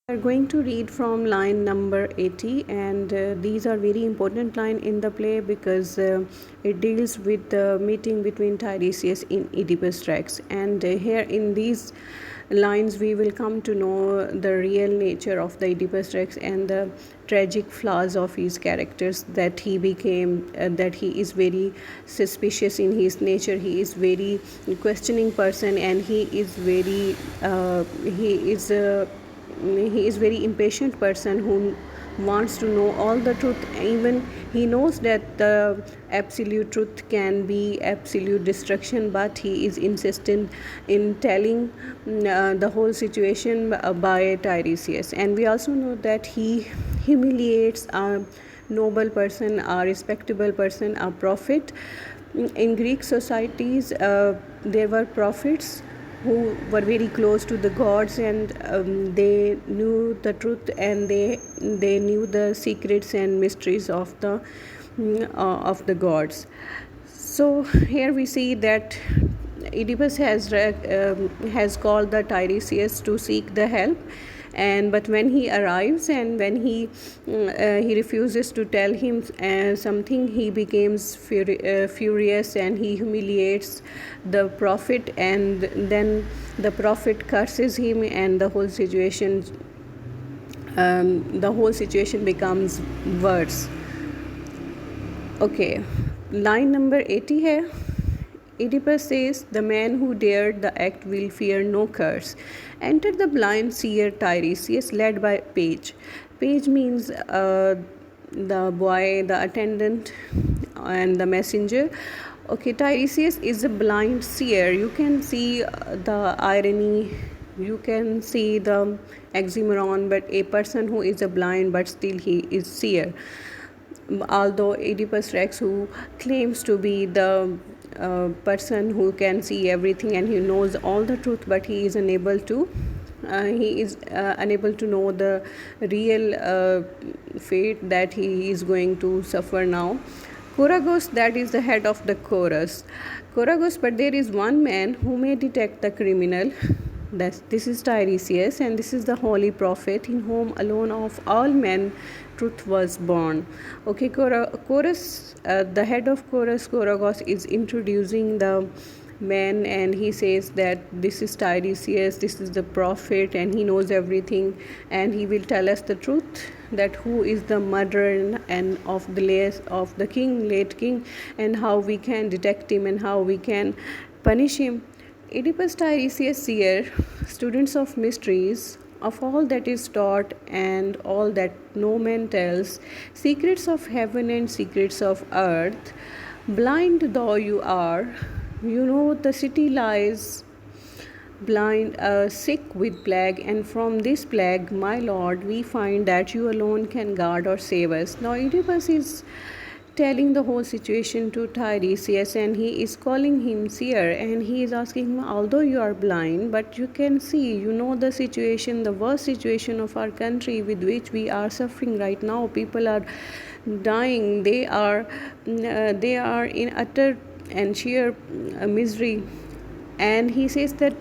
We are going to read from line number 80, and these are very important line in the play because it deals with the meeting between Tiresias in Oedipus Rex. And here in these lines we will come to know the real nature of the Oedipus Rex and the tragic flaws of his characters, that he became that he is very suspicious in his nature, he is very questioning person, and he is very impatient person who wants to know all the truth. Even he knows that the absolute truth can be absolute destruction, but he is insistent in telling the whole situation by Tiresias. And we also know that he humiliates a noble person, a respectable person, a prophet. In Greek societies there were prophets who were very close to the gods, and they knew the truth, and they knew the secrets and mysteries of the gods. So here we see that Oedipus has called the Tiresias to seek the help, and but when he arrives and when he refuses to tell him something, he becomes furious, and he humiliates the prophet, and then the prophet curses him, and the whole situation becomes worse. Okay, line number 80 है. Oedipus says, "The man who dared the act will fear no curse. Enter the blind seer Tiresias, led by page." Page means the boy, the attendant, and the messenger. Okay, Tiresias is a blind seer. You can see the irony, you can see the oxymoron, but a person who is a blind but still he is seer. Although Oedipus Rex, who claims to be the person who can see everything and he knows all the truth, but he is unable to know the real fate that he is going to suffer now. Koragos, that is the head of the chorus. Koragos, but there is one man who may detect the criminal. This is Tiresias, and this is the holy prophet in whom alone of all men truth was born. Okay, chorus, the head of chorus, Koragos, is introducing the man, and he says that this is Tiresias, this is the prophet, and he knows everything, and he will tell us the truth, that who is the murderer and of the king, late king, and how we can detect him and how we can punish him. Oedipus Tiresias seer, students of mysteries, of all that is taught and all that no man tells, secrets of heaven and secrets of earth, blind though you are, you know the city lies blind, sick with plague, and from this plague, my lord, we find that you alone can guard or save us. Now Oedipus is telling the whole situation to Tiresias, and he is calling him seer, and he is asking him, although you are blind, but you can see, you know the situation, the worst situation of our country with which we are suffering right now. People are dying, they are in utter and sheer misery. And he says that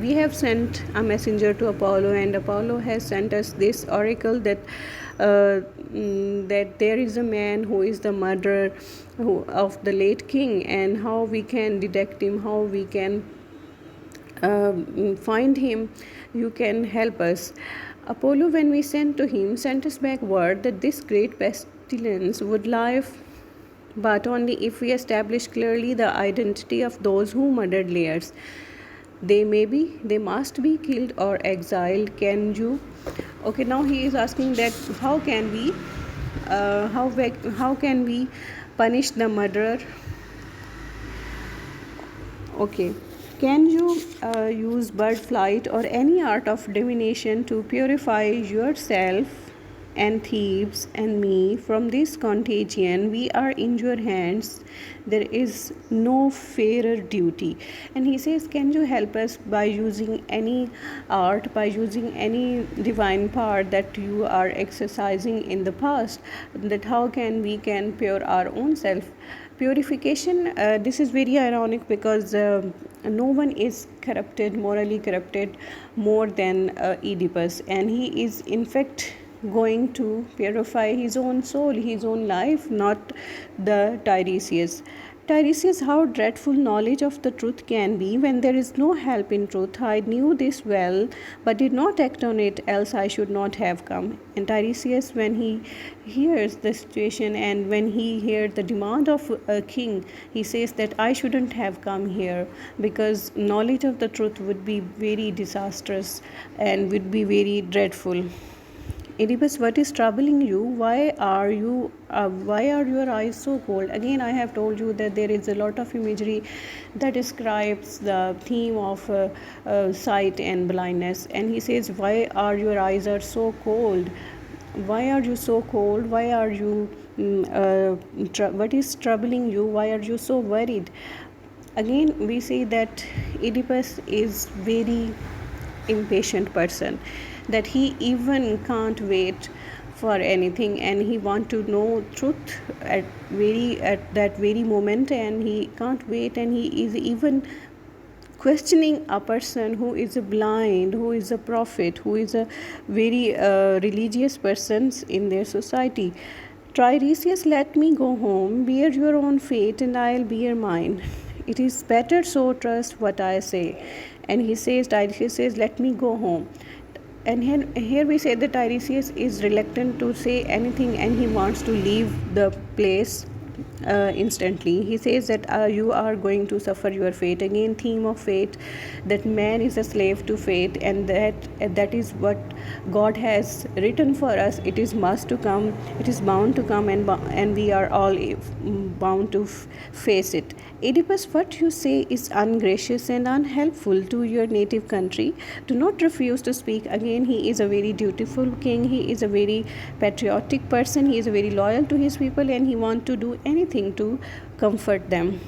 we have sent a messenger to Apollo, and Apollo has sent us this oracle that that there is a man who is the murderer of the late king, and how we can detect him, how we can find him. You can help us. Apollo, when we sent to him, sent us back word that this great pestilence would lie, but only if we establish clearly the identity of those who murdered Lares. They must be killed or exiled. Can you? Okay, now he is asking that how can we punish the murderer? Okay, can you use bird flight or any art of divination to purify yourself and Thebes and me from this contagion? We are in your hands. There is no fairer duty. And he says, can you help us by using any art, by using any divine power that you are exercising in the past, that how can we pure our own self? Purification, this is very ironic because no one is corrupted, morally corrupted more than Oedipus, and he is in fact going to purify his own soul, his own life, not the Tiresias. Tiresias, how dreadful knowledge of the truth can be when there is no help in truth. I knew this well, but did not act on it, else I should not have come. And Tiresias, when he hears the situation and when he hears the demand of a king, he says that I shouldn't have come here because knowledge of the truth would be very disastrous and would be very dreadful. Oedipus, what is troubling you? Why are your eyes so cold? Again, I have told you that there is a lot of imagery that describes the theme of sight and blindness. And he says, why are your eyes are so cold? Why are you so cold? Why are you? What is troubling you? Why are you so worried? Again, we see that Oedipus is very impatient person, that he even can't wait for anything and he want to know truth at that very moment, and he can't wait, and he is even questioning a person who is a blind, who is a prophet, who is a very religious person in their society. Tiresias, let me go home, bear your own fate and I'll bear mine. It is better so, trust what I say. And he says, Tiresias says, let me go home. And here we say that Tiresias is reluctant to say anything and he wants to leave the place instantly. He says that you are going to suffer your fate. Again, theme of fate, that man is a slave to fate, and that is what God has written for us. It is must to come, it is bound to come, and we are all bound to face it. Oedipus, what you say is ungracious and unhelpful to your native country. Do not refuse to speak. Again, he is a very dutiful king, he is a very patriotic person, he is very loyal to his people, and he wants to do anything to comfort them.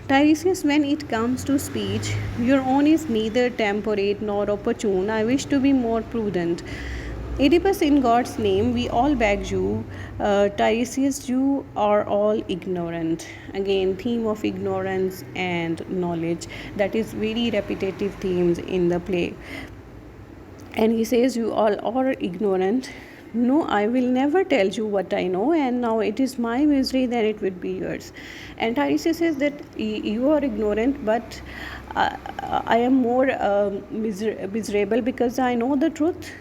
Tiresias, when it comes to speech, your own is neither temperate nor opportune. I wish to be more prudent. Oedipus, in God's name, we all beg you. Tiresias, you are all ignorant. Again, theme of ignorance and knowledge. That is very repetitive themes in the play. And he says, you all are ignorant. No, I will never tell you what I know, and now it is my misery, then it would be yours. And Tiresias says that you are ignorant, but I am more miserable because I know the truth.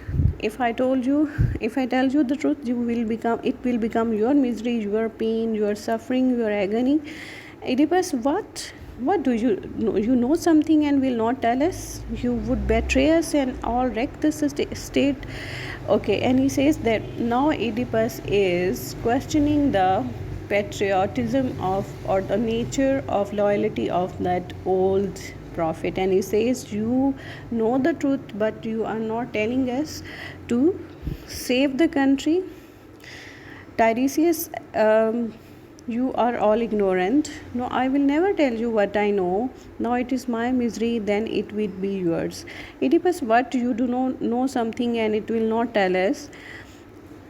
If I tell you the truth, it will become your misery, your pain, your suffering, your agony. Oedipus, what do you know? You know something and will not tell us? You would betray us and all wreck this state. Okay, and he says that now Oedipus is questioning the patriotism of, or the nature of loyalty of that old prophet, and he says, you know the truth, but you are not telling us to save the country. Tiresias, you are all ignorant. No, I will never tell you what I know. Now it is my misery, then it will be yours. Oedipus, what, you do not know something and it will not tell us?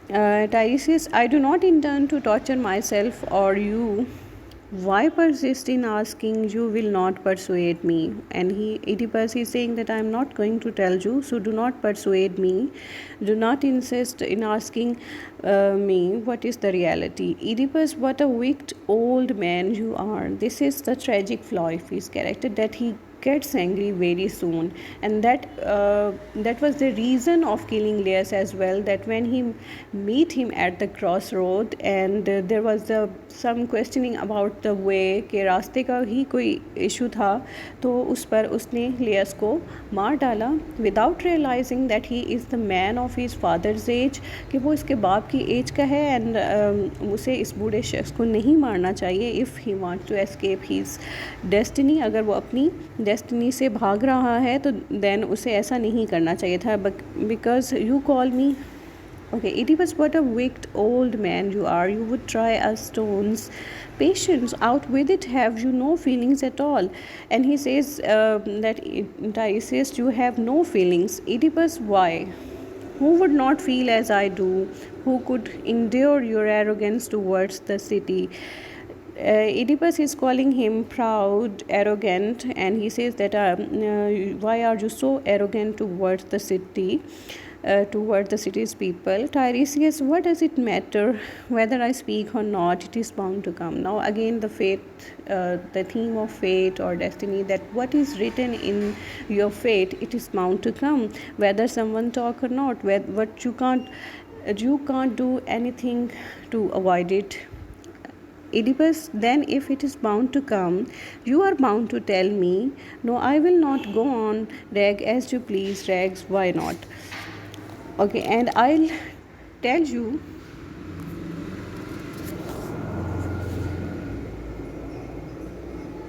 Tiresias, I do not intend to torture myself or you. Why persist in asking? You will not persuade me. And Oedipus is saying that I am not going to tell you, so do not persuade me. Do not insist in asking me what is the reality. Oedipus, what a wicked old man you are. This is the tragic flaw of his character, that he gets angry very soon, and that was the reason of killing Laius as well, that when he meet him at the crossroad and there was some questioning about the way कि रास्ते का ही कोई issue था, तो उस पर उसने Laius को मार डाला without realizing that he is the man of his father's age, कि वो इसके बाप की एज का है, एंड उसे इस बूढ़े शख्स को नहीं मारना चाहिए if he wants to escape his destiny. अगर वो अपनी डेस्टिनी से भाग रहा है तो देन उसे ऐसा नहीं करना चाहिए था. Because you call me okay. Oedipus, what a wicked old man you are. You would try us stones. Patience, out with it. Have you no feelings at all? And he says that Tiresias, you have no feelings. Oedipus, why? Who would not feel as I do? Who could endure your arrogance towards the city? Oedipus is calling him proud, arrogant, and he says that why are you so arrogant towards the city, toward the city's people? Tiresias, what does it matter whether I speak or not? It is bound to come. Now again, the theme of fate or destiny, that what is written in your fate, it is bound to come, whether someone talk or not. What you can't do anything to avoid it. Oedipus, then if it is bound to come, you are bound to tell me. No, I will not go on, Reg, as you please, Regs, why not? Okay, and I'll tell you